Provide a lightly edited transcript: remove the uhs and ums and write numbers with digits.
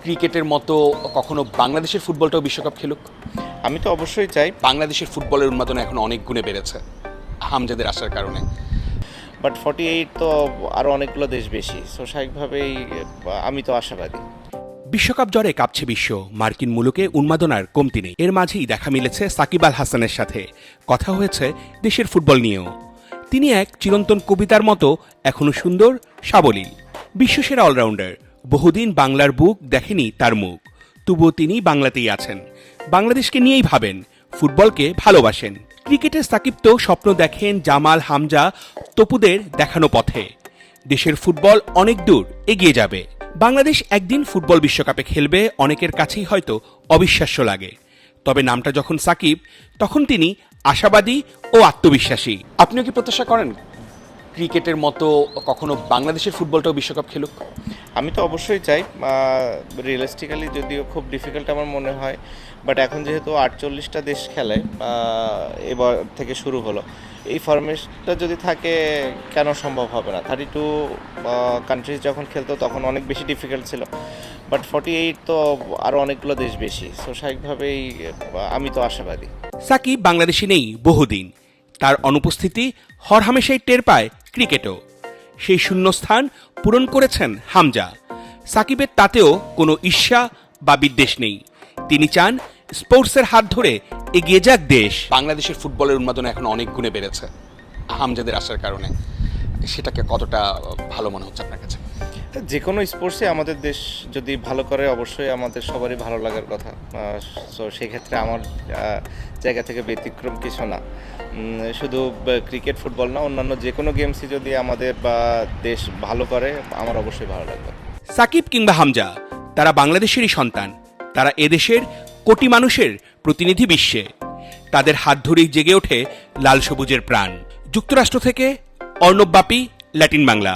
ক্রিকেটের মতো কখনো বাংলাদেশের ফুটবলটাও বিশ্বকাপ খেলুক? আমি তো অবশ্যই চাই, বাংলাদেশের ফুটবলের উন্মাদনা এখন অনেক গুণে বেড়েছে হামজাদের আসার কারণে। বাট 48 তো আরও অনেকগুলো দেশ বেশি, সো স্বাভাবিকভাবেই আমি তো আশাবাদী। বিশ্বকাপ জ্বরে কাঁপছে বিশ্ব, মার্কিন মুলুকে উন্মাদনার কমতি নেই। এর মাঝেই দেখা মিলেছে সাকিব আল হাসানের সাথে, কথা হয়েছে দেশের ফুটবল নিয়েও। তিনি এক চিরন্তন কবিতার মতো এখনো সুন্দর, সাবলীল, বিশ্বসেরা অলরাউন্ডার। বহুদিন বাংলার বুক দেখেনি তার মুখ, তবুও তিনি বাংলাতেই আছেন। বাংলাদেশকে নিয়েই ভাবেন, ফুটবলকে ভালোবাসেন। ক্রিকেটের সাকিব তো স্বপ্ন দেখেন জামাল, হামজা, তপুদের দেখানো পথে। দেশের ফুটবল অনেক দূর এগিয়ে যাবে। বাংলাদেশ একদিন ফুটবল বিশ্বকাপে খেলবে, অনেকের কাছেই হয়তো অবিশ্বাস্য লাগে। তবে নামটা যখন সাকিব, তখন তিনি আশাবাদী ও আত্মবিশ্বাসী। আপনিও কি প্রত্যাশা করেন ক্রিকেটের মতো কখনো বাংলাদেশের ফুটবলটাও বিশ্বকাপ খেলুক? আমি তো অবশ্যই চাই, রিয়েলিস্টিক্যালি যদিও খুব ডিফিকাল্ট আমার মনে হয়, বাট এখন যেহেতু 48টা দেশ খেলে, এবার থেকে শুরু হলো, এই ফরম্যাটটা যদি থাকে কেন সম্ভব হবে না? 32 কান্ট্রিজ যখন খেলতো তখন অনেক বেশি ডিফিকাল্ট ছিল, বাট 48 তো আরও অনেকগুলো দেশ বেশি, সো স্বাভাবিকভাবেই আমি তো আশাবাদী। সাকিব বাংলাদেশে নেই বহুদিন, তার অনুপস্থিতি হরহামেশাই টের পায় ক্রিকেটও। সেই শূন্যস্থান পূরণ করেছেন হামজা। সাকিবের তাতেও কোনো ঈর্ষা বা বিদ্বেষ নেই। তিনি চান স্পোর্টসের হাত ধরে এগিয়ে যাক দেশ। বাংলাদেশের ফুটবলের উন্মাদনা এখন অনেক গুণে বেড়েছে হামজাদের আসার কারণে। সেটাকে কতটা ভালো মনে হচ্ছে আপনার কাছে? যে কোনো স্পোর্টসে আমাদের দেশ যদি ভালো করে অবশ্যই আমাদের সবারই ভালো লাগার কথা। সো সেক্ষেত্রে আমার জায়গা থেকে ব্যতিক্রম কিছু না। শুধু ক্রিকেট ফুটবল না, অন্যান্য যে কোনো গেমসই যদি আমাদের বা দেশ ভালো করে আমার অবশ্যই ভালো লাগবে। সাকিব কিংবা হামজা, তারা বাংলাদেশেরই সন্তান। তারা এদেশের কোটি মানুষের প্রতিনিধি বিশ্বে। তাদের হাত ধরেই জেগে ওঠে লাল সবুজের প্রাণ। যুক্তরাষ্ট্র থেকে অর্ণব বাপি, ল্যাটিন বাংলা।